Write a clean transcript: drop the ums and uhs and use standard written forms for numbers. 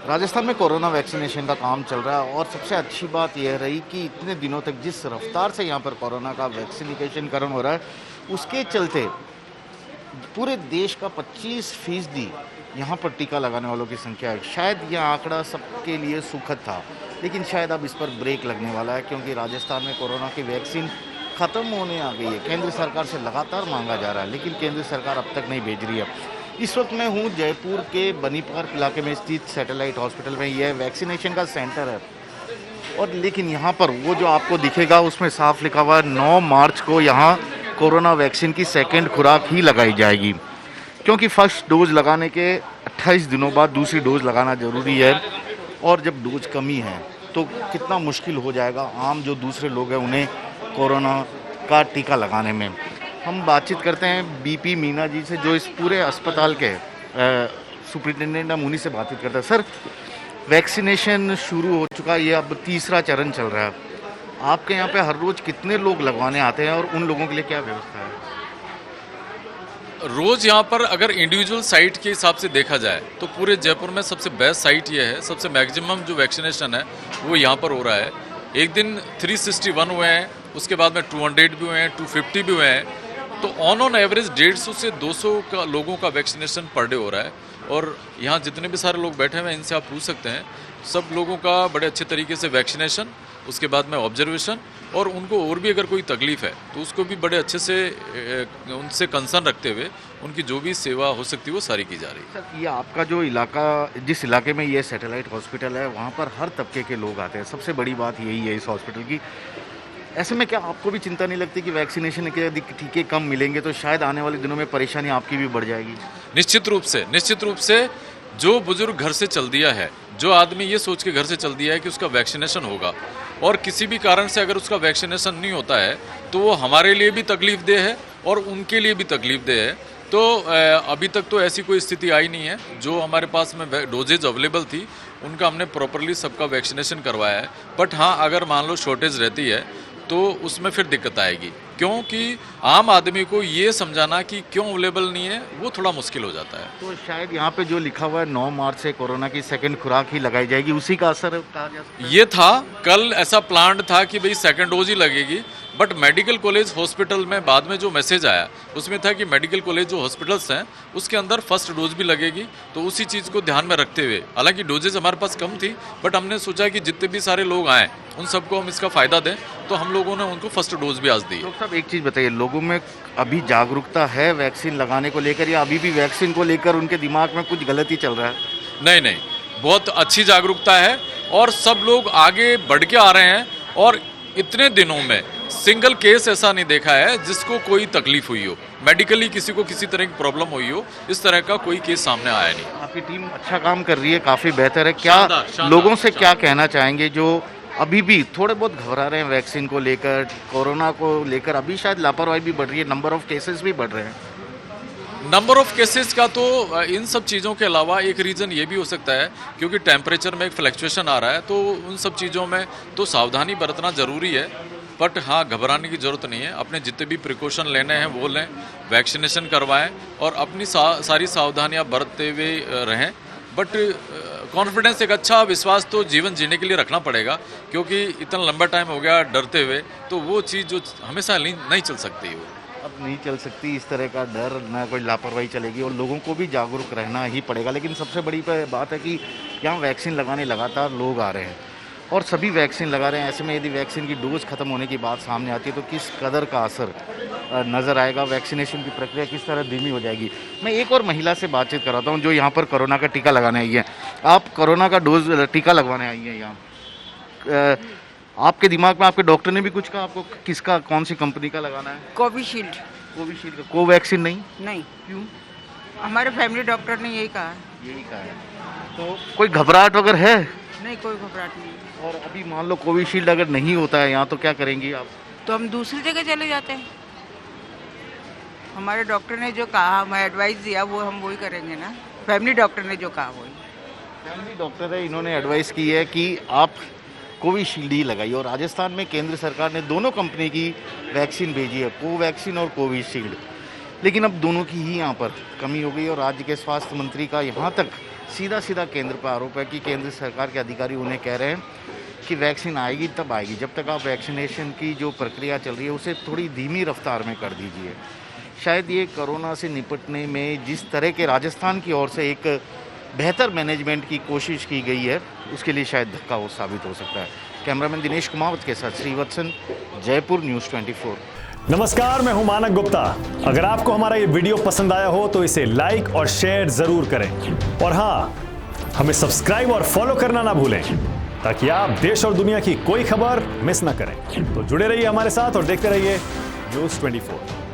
राजस्थान में corona vaccination का काम चल रहा है और सबसे अच्छी बात यह रही कि इतने दिनों तक जिस रफ्तार से यहाँ पर कोरोना का वैक्सीनेशन हो रहा है उसके चलते पूरे देश का 25% यहाँ पर टीका लगाने वालों की संख्या है। शायद यह आंकड़ा सबके लिए सुखद था, लेकिन शायद अब इस पर ब्रेक लगने वाला है क्योंकि राजस्थान में कोरोना की वैक्सीन ख़त्म होने आ गई है। केंद्र सरकार से लगातार मांगा जा रहा है, लेकिन केंद्र सरकार अब तक नहीं भेज रही है। इस वक्त मैं हूँ जयपुर के बनी पार्क इलाके में स्थित सैटेलाइट हॉस्पिटल में। यह वैक्सीनेशन का सेंटर है और लेकिन यहाँ पर वो जो आपको दिखेगा उसमें साफ लिखा हुआ है 9 मार्च को यहाँ कोरोना वैक्सीन की सेकेंड खुराक ही लगाई जाएगी, क्योंकि फर्स्ट डोज लगाने के 28 दिनों बाद दूसरी डोज लगाना ज़रूरी है। और जब डोज कमी है तो कितना मुश्किल हो जाएगा आम जो दूसरे लोग हैं उन्हें कोरोना का टीका लगाने में। हम बातचीत करते हैं बीपी मीना जी से, जो इस पूरे अस्पताल के सुपरिटेंडेंट हम उन्हीं से बातचीत करते हैं। सर, वैक्सीनेशन शुरू हो चुका है, ये अब तीसरा चरण चल रहा है। आपके यहाँ पे हर रोज़ कितने लोग लगवाने आते हैं और उन लोगों के लिए क्या व्यवस्था है? रोज़ यहाँ पर अगर इंडिविजुअल साइट के हिसाब से देखा जाए तो पूरे जयपुर में सबसे बेस्ट साइट ये है, सबसे मैक्सिमम जो वैक्सीनेशन है वो यहाँ पर हो रहा है। एक दिन 361 हुए हैं, उसके बाद में 200 भी हुए हैं, 250 भी हुए हैं। तो ऑन एवरेज 150 से 200 का लोगों का वैक्सीनेशन पर डे हो रहा है। और यहाँ जितने भी सारे लोग बैठे हुए हैं इनसे आप पूछ सकते हैं, सब लोगों का बड़े अच्छे तरीके से वैक्सीनेशन, उसके बाद में ऑब्जर्वेशन, और उनको और भी अगर कोई तकलीफ है तो उसको भी बड़े अच्छे से उनसे कंसर्न रखते हुए उनकी जो भी सेवा हो सकती है वो सारी की जा रही है। सर, ये आपका जो इलाका, जिस इलाके में ये सैटेलाइट हॉस्पिटल है, वहाँ पर हर तबके के लोग आते हैं। सबसे बड़ी बात यही है इस हॉस्पिटल की। ऐसे में क्या आपको भी चिंता नहीं लगती कि वैक्सीनेशन के यदि टीके कम मिलेंगे तो शायद आने वाले दिनों में परेशानी आपकी भी बढ़ जाएगी? निश्चित रूप से जो बुजुर्ग घर से चल दिया है, जो आदमी ये सोच के घर से चल दिया है कि उसका वैक्सीनेशन होगा और किसी भी कारण से अगर उसका वैक्सीनेशन नहीं होता है तो वो हमारे लिए भी तकलीफ दे है और उनके लिए भी तकलीफ दे है। तो अभी तक तो ऐसी कोई स्थिति आई नहीं है। जो हमारे पास में डोजेज अवेलेबल थी उनका हमने प्रॉपरली सबका वैक्सीनेशन करवाया है। बट हाँ, अगर मान लो शॉर्टेज रहती है तो उसमें फिर दिक्कत आएगी, क्योंकि आम आदमी को ये समझाना कि क्यों अवेलेबल नहीं है वो थोड़ा मुश्किल हो जाता है। तो शायद यहाँ पे जो लिखा हुआ है 9 मार्च से कोरोना की सेकंड खुराक ही लगाई जाएगी, उसी का असर कहा जा सकता है? ये था, कल ऐसा प्लान था कि भाई सेकंड डोज ही लगेगी, बट मेडिकल कॉलेज हॉस्पिटल में बाद में जो मैसेज आया उसमें था कि मेडिकल कॉलेज जो हॉस्पिटल्स हैं उसके अंदर फर्स्ट डोज भी लगेगी। तो उसी चीज़ को ध्यान में रखते हुए, हालांकि डोजेज हमारे पास कम थी, बट हमने सोचा कि जितने भी सारे लोग आए उन सबको हम इसका फ़ायदा दें, तो हम लोगों ने उनको फर्स्ट डोज भी आज दी। डॉक्टर साहब, एक चीज़ बताइए, लोगों में अभी जागरूकता है वैक्सीन लगाने को लेकर, या अभी भी वैक्सीन को लेकर उनके दिमाग में कुछ गलती चल रहा है? नहीं, बहुत अच्छी जागरूकता है और सब लोग आगे बढ़ के आ रहे हैं। और इतने दिनों में सिंगल केस ऐसा नहीं देखा है जिसको कोई तकलीफ हुई हो, मेडिकली किसी को किसी तरह की प्रॉब्लम हुई हो, इस तरह का कोई केस सामने आया नहीं। आपकी टीम अच्छा काम कर रही है, काफ़ी बेहतर है। क्या शानदार, लोगों से क्या कहना चाहेंगे जो अभी भी थोड़े बहुत घबरा रहे हैं वैक्सीन को लेकर, कोरोना को लेकर? अभी शायद लापरवाही भी बढ़ रही है, नंबर ऑफ केसेस भी बढ़ रहे हैं। नंबर ऑफ केसेस का तो इन सब चीज़ों के अलावा एक रीज़न ये भी हो सकता है क्योंकि टेम्परेचर में एक फ्लक्चुएशन आ रहा है, तो उन सब चीज़ों में तो सावधानी बरतना ज़रूरी है। बट हाँ, घबराने की ज़रूरत नहीं है। अपने जितने भी प्रिकॉशन लेने हैं वो लें, वैक्सीनेशन करवाएं और अपनी सारी सावधानियां बरतते हुए रहें। बट कॉन्फिडेंस, एक अच्छा विश्वास तो जीवन जीने के लिए रखना पड़ेगा, क्योंकि इतना लंबा टाइम हो गया डरते हुए, तो वो चीज़ जो हमेशा नहीं चल सकती वो अब नहीं चल सकती। इस तरह का डर, ना कोई लापरवाही चलेगी और लोगों को भी जागरूक रहना ही पड़ेगा। लेकिन सबसे बड़ी बात है कि यहाँ वैक्सीन लगाने लगातार लोग आ रहे हैं और सभी वैक्सीन लगा रहे हैं। ऐसे में यदि वैक्सीन की डोज खत्म होने की बात सामने आती है तो किस कदर का असर नज़र आएगा, वैक्सीनेशन की प्रक्रिया किस तरह धीमी हो जाएगी। मैं एक और महिला से बातचीत कराता हूँ जो यहाँ पर कोरोना का टीका लगाने आई है। आप कोरोना का डोज टीका लगवाने आई हैं यहाँ, आपके दिमाग में आपके डॉक्टर ने भी कुछ कहा आपको किसका, कौन सी कंपनी का लगाना है? कोविशील्ड। कोविशील्ड का? कोवैक्सीन नहीं? नहीं, क्यों? हमारे फैमिली डॉक्टर ने यही कहा है। यही कहा है। तो कोई घबराहट वगैरह है? नहीं, कोई घबराहट नहीं। और अभी मान लो कोविशील्ड अगर नहीं होता है यहाँ तो क्या करेंगी आप? तो हम दूसरी जगह चले जाते हैं। हमारे डॉक्टर ने जो कहा, हमें एडवाइस दिया, वो हम वही करेंगे ना। फैमिली डॉक्टर ने जो कहा वही। फैमिली डॉक्टर है, इन्होंने एडवाइस की है कि आप कोविशील्ड ही लगाइए। और राजस्थान में केंद्र सरकार ने दोनों कंपनी की वैक्सीन भेजी है, कोवैक्सीन और कोविशील्ड। लेकिन अब दोनों की ही यहाँ पर कमी हो गई और राज्य के स्वास्थ्य मंत्री का यहाँ तक सीधा सीधा केंद्र पर आरोप है कि केंद्र सरकार के अधिकारी उन्हें कह रहे हैं कि वैक्सीन आएगी तब आएगी, जब तक आप वैक्सीनेशन की जो प्रक्रिया चल रही है उसे थोड़ी धीमी रफ्तार में कर दीजिए। शायद ये कोरोना से निपटने में जिस तरह के राजस्थान की ओर से एक बेहतर मैनेजमेंट की कोशिश की गई है उसके लिए शायद धक्का हो साबित हो सकता है। कैमरामैन दिनेश कुमावत के साथ श्रीवत्सन, जयपुर, न्यूज़ 24। नमस्कार, मैं हूं मानक गुप्ता। अगर आपको हमारा ये वीडियो पसंद आया हो तो इसे लाइक और शेयर जरूर करें, और हाँ, हमें सब्सक्राइब और फॉलो करना ना भूलें ताकि आप देश और दुनिया की कोई खबर मिस ना करें। तो जुड़े रहिए हमारे साथ और देखते रहिए न्यूज़ 24।